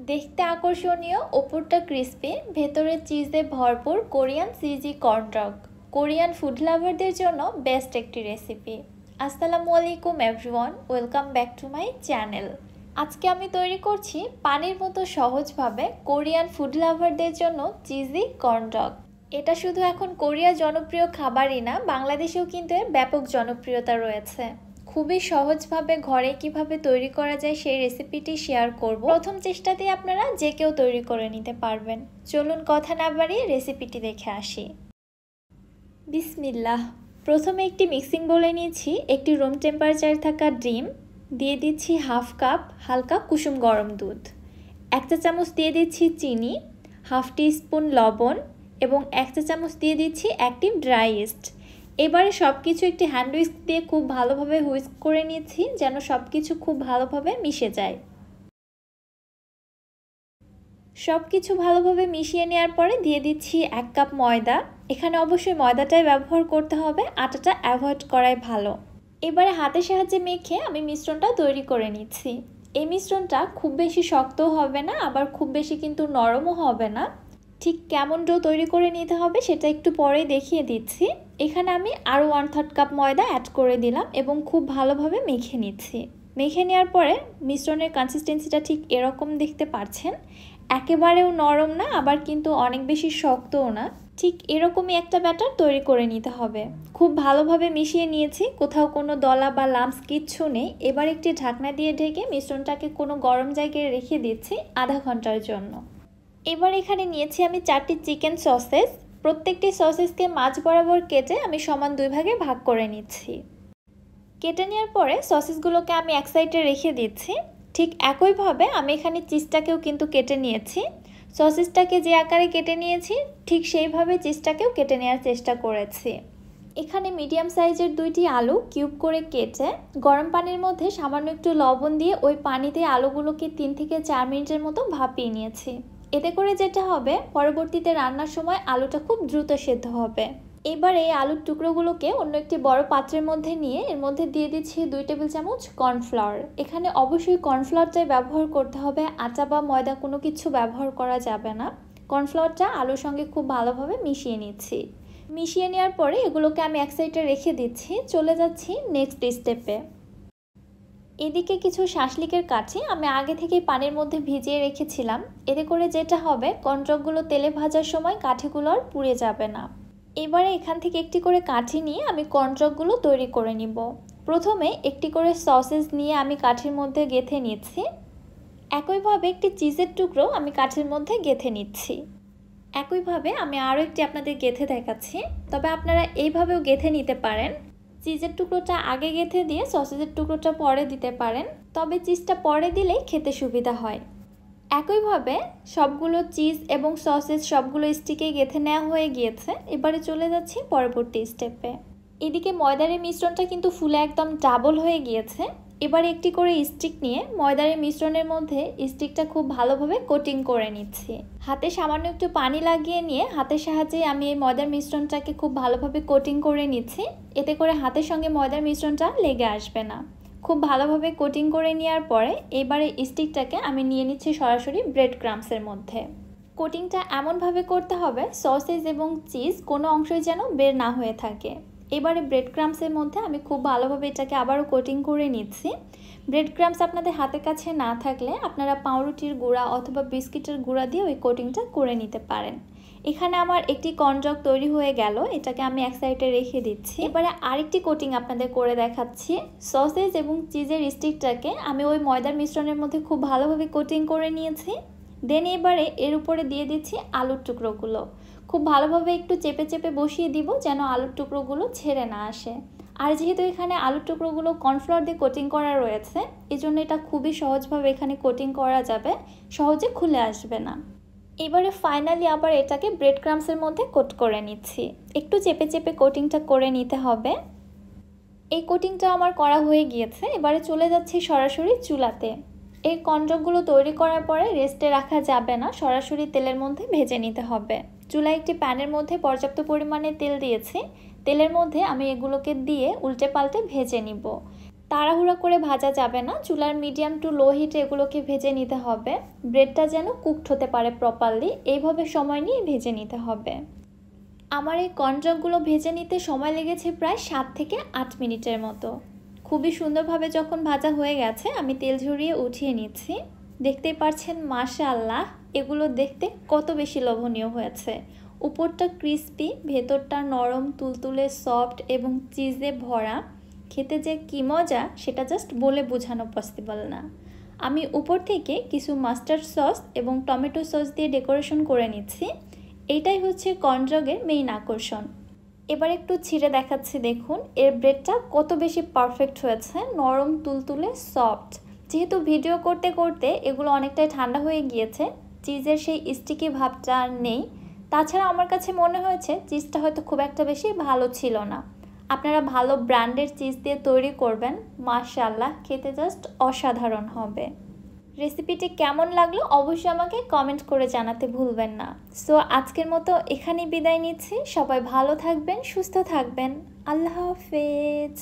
দেখতে আকর্ষণীয়, ওপরটা ক্রিস্পি, ভেতরে চিজে ভরপুর Korean cheesy corn dog. Korean food লাভারদের জন্য বেস্ট একটি রেসিপি। আসসালামু আলাইকুম everyone, welcome back to my channel. আজকে আমি তৈরি করছি পানির মতো সহজভাবে কোরিয়ান ফুড লাভারদের জন্য চিজি কর্ন ডগ। এটা শুধু এখন কোরিয়ার জনপ্রিয় খাবারই না, বাংলাদেশেও কিন্তু এর ব্যাপক জনপ্রিয়তা রয়েছে। খুবই সহজভাবে ঘরে কিভাবে তৈরি করা যায় সেই রেসিপিটি শেয়ার করব। প্রথম চেষ্টাতেই আপনারা যে কেউ তৈরি করে নিতে পারবেন। চলুন কথা না বাড়িয়ে রেসিপিটি দেখে আসি। বিসমিল্লাহ। প্রথমে একটি মিক্সিং বোলে নিয়েছি একটি রুম টেম্পারেচার থাকা ডিম, দিয়ে দিচ্ছি হাফ কাপ হালকা কুসুম গরম দুধ, 1 চা চামচ দিয়ে দিচ্ছি চিনি, হাফ টি স্পুন লবণ এবং 1 চা চামচ দিয়ে দিচ্ছি অ্যাক্টিভ ড্রাই ইস্ট। এবারে সব কিছু একটি হ্যান্ড হুইস্ক দিয়ে খুব ভালোভাবে হুইস্ক করে নিয়েছি যেন সব কিছু খুব ভালোভাবে মিশে যায়। সব কিছু ভালোভাবে মিশিয়ে নেওয়ার পরে দিয়ে দিচ্ছি 1 কাপ ময়দা। এখানে অবশ্যই ময়দাটাই ব্যবহার করতে হবে, আটাটা অ্যাভয়েড করাই ভালো। এবারে হাতের সাহায্যে মেখে আমি মিশ্রণটা তৈরি করে নিচ্ছি। এই মিশ্রণটা খুব বেশি শক্তও হবে না, আবার খুব বেশি কিন্তু নরমও হবে না। ঠিক কেমন ডো তৈরি করে নিতে হবে সেটা একটু পরেই দেখিয়ে দিচ্ছি। এখানে আমি আরও 1/3 কাপ ময়দা অ্যাড করে দিলাম এবং খুব ভালোভাবে মেখে নিচ্ছি। মেখে নেওয়ার পরে মিশ্রণের কনসিস্টেন্সিটা ঠিক এরকম দেখতে পাচ্ছেন। একেবারেও নরম না, আবার কিন্তু অনেক বেশি শক্তও না, ঠিক এরকমই একটা ব্যাটার তৈরি করে নিতে হবে। খুব ভালোভাবে মিশিয়ে নিয়েছি, কোথাও কোনো দলা বা লাম্পস কিচ্ছু নেই। এবার একটি ঢাকনা দিয়ে ঢেকে মিশ্রণটাকে কোনো গরম জায়গায় রেখে দিচ্ছি আধা ঘন্টার জন্য। এবার এখানে নিয়েছি আমি 4টি চিকেন সসেস। প্রত্যেকটি সসেসকে মাঝ বরাবর কেটে আমি সমান 2 ভাগে ভাগ করে নিচ্ছি। কেটে নেওয়ার পরে সসেসগুলোকে আমি এক সাইডে রেখে দিচ্ছি। ঠিক একইভাবে আমি এখানে চিজটাকেও কিন্তু কেটে নিয়েছি। সসেসটাকে যে আকারে কেটে নিয়েছি ঠিক সেইভাবে চিজটাকেও কেটে নেওয়ার চেষ্টা করেছি। এখানে মিডিয়াম সাইজের 2টি আলু কিউব করে কেটে গরম পানির মধ্যে সামান্য একটু লবণ দিয়ে ওই পানিতে আলুগুলোকে 3 থেকে 4 মিনিটের মতো ভাপিয়ে নিয়েছি। এতে করে যেটা হবে, পরবর্তীতে রান্নার সময় আলুটা খুব দ্রুত সেদ্ধ হবে। এবার এই আলুর টুকরোগুলোকে অন্য একটি বড় পাত্রের মধ্যে নিয়ে এর মধ্যে দিয়ে দিচ্ছি 2 টেবিল চামচ কর্নফ্লাওয়ার। এখানে অবশ্যই কর্নফ্লাওয়ারটাই ব্যবহার করতে হবে, আটা বা ময়দা কোনো কিছু ব্যবহার করা যাবে না। কর্নফ্লাওয়ারটা আলুর সঙ্গে খুব ভালোভাবে মিশিয়ে নিচ্ছি। মিশিয়ে নেওয়ার পরে এগুলোকে আমি এক সাইডে রেখে দিচ্ছি। চলে যাচ্ছি নেক্সট স্টেপে। এদিকে কিছু শাসলিকের কাঠি আমি আগে থেকেই পানির মধ্যে ভিজিয়ে রেখেছিলাম। এতে করে যেটা হবে, কর্নডগগুলো তেলে ভাজার সময় কাঠিগুলো আর পুড়ে যাবে না। এবারে এখান থেকে একটি করে কাঠি নিয়ে আমি কর্নডগগুলো তৈরি করে নিব। প্রথমে একটি করে সসেস নিয়ে আমি কাঠির মধ্যে গেঁথে নিচ্ছি। একইভাবে একটি চিজের টুকরো আমি কাঠির মধ্যে গেঁথে নিচ্ছি। একইভাবে আমি আরও একটি আপনাদের গেঁথে দেখাচ্ছি, তবে আপনারা এইভাবেও গেঁথে নিতে পারেন। চিজের টুকরোটা আগে গেঁথে দিয়ে সসেজের টুকরোটা পরে দিতে পারেন, তবে চিজটা পরে দিলেই খেতে সুবিধা হয়। একইভাবে সবগুলো চিজ এবং সসেজ সবগুলো স্টিকে গেঁথে নেওয়া হয়ে গিয়েছে। এবারে চলে যাচ্ছি পরবর্তী স্টেপে। এদিকে ময়দার মিশ্রণটা কিন্তু ফুলে একদম ডাবল হয়ে গিয়েছে। এবারে একটি করে স্টিক নিয়ে ময়দার মিশ্রণের মধ্যে স্টিকটা খুব ভালোভাবে কোটিং করে নিচ্ছি। হাতে সামান্য একটু পানি লাগিয়ে নিয়ে হাতের সাহায্যে আমি এই ময়দার মিশ্রণটাকে খুব ভালোভাবে কোটিং করে নিচ্ছি। এতে করে হাতের সঙ্গে ময়দার মিশ্রণটা লেগে আসবে না। খুব ভালোভাবে কোটিং করে নেওয়ার পরে এবারে স্টিকটাকে আমি নিয়ে নিচ্ছি সরাসরি ব্রেড ক্রাম্বসের মধ্যে। কোটিংটা এমনভাবে করতে হবে সসেজ এবং চিজ কোনো অংশই যেন বের না হয়ে থাকে। এবারে ব্রেড ক্রাম্বসের মধ্যে আমি খুব ভালোভাবে এটাকে আবারও কোটিং করে নিচ্ছি। ব্রেড ক্রাম্বস আপনাদের হাতের কাছে না থাকলে আপনারা পাউরুটির গুঁড়া অথবা বিস্কিটের গুঁড়া দিয়ে ওই কোটিংটা করে নিতে পারেন। এখানে আমার একটি কর্নডগ তৈরি হয়ে গেল, এটাকে আমি এক সাইডে রেখে দিচ্ছি। এবারে আরেকটি কোটিং আপনাদের করে দেখাচ্ছি। সসেজ এবং চিজের স্টিকটাকে আমি ওই ময়দার মিশ্রণের মধ্যে খুব ভালোভাবে কোটিং করে নিয়েছি। দেন এবারে এর উপরে দিয়ে দিচ্ছি আলুর টুকরোগুলো। খুব ভালোভাবে একটু চেপে চেপে বসিয়ে দিব যেন আলুর টুকরোগুলো ছেড়ে না আসে। আর যেহেতু এখানে আলুর টুকরোগুলো কর্নফ্লাওয়ার দিয়ে কোটিং করা রয়েছে, এজন্য এটা খুবই সহজভাবে এখানে কোটিং করা যাবে, সহজে খুলে আসবে না। এবারে ফাইনালি আবার এটাকে ব্রেড ক্রাম্বসের মধ্যে কোট করে নিচ্ছি। একটু চেপে চেপে কোটিংটা করে নিতে হবে। এই কোটিংটা আমার করা হয়ে গিয়েছে। এবারে চলে যাচ্ছি সরাসরি চুলাতে। এই কর্নডগগুলো তৈরি করার পরে রেস্টে রাখা যাবে না, সরাসরি তেলের মধ্যে ভেজে নিতে হবে। চুলায় একটি প্যানের মধ্যে পর্যাপ্ত পরিমাণে তেল দিয়েছি। তেলের মধ্যে আমি এগুলোকে দিয়ে উল্টে পাল্টে ভেজে নিব। তাড়াহুড়া করে ভাজা যাবে না, চুলার মিডিয়াম টু লো হিটে এগুলোকে ভেজে নিতে হবে। ব্রেডটা যেন কুকড হতে পারে প্রপারলি, এইভাবে সময় নিয়ে ভেজে নিতে হবে। আমার এই কর্নডগগুলো ভেজে নিতে সময় লেগেছে প্রায় 7 থেকে 8 মিনিটের মতো। খুবই সুন্দরভাবে যখন ভাজা হয়ে গেছে আমি তেল ঝরিয়ে উঠিয়ে নিচ্ছি। দেখতেই পাচ্ছেন মাশাআল্লাহ, এগুলো দেখতে কত বেশি লোভনীয় হয়েছে। উপরটা ক্রিস্পি, ভেতরটা নরম তুলতুলে সফট এবং চিজে ভরা। খেতে যে কী মজা সেটা জাস্ট বলে বোঝানো পসিবল না। আমি উপর থেকে কিছু মাস্টার্ড সস এবং টমেটো সস দিয়ে ডেকোরেশন করে নিচ্ছি। এইটাই হচ্ছে কর্নডগের মেইন আকর্ষণ। এবার একটু ছিঁড়ে দেখাচ্ছি, দেখুন এর ব্রেডটা কত বেশি পারফেক্ট হয়েছে, নরম তুলতুলে সফট। যেহেতু ভিডিও করতে করতে এগুলো অনেকটাই ঠান্ডা হয়ে গিয়েছে, চিজের সেই স্টিকি ভাবটা আর নেই। তাছাড়া আমার কাছে মনে হয়েছে চিজটা হয়তো খুব একটা বেশি ভালো ছিল না। আপনারা ভালো ব্র্যান্ডের চিজ দিয়ে তৈরি করবেন, মাশাআল্লাহ খেতে জাস্ট অসাধারণ হবে। রেসিপিটি কেমন লাগলো অবশ্যই আমাকে কমেন্ট করে জানাতে ভুলবেন না। সো আজকের মতো এখানেই বিদায় নিচ্ছি। সবাই ভালো থাকবেন, সুস্থ থাকবেন। আল্লাহ হাফেজ।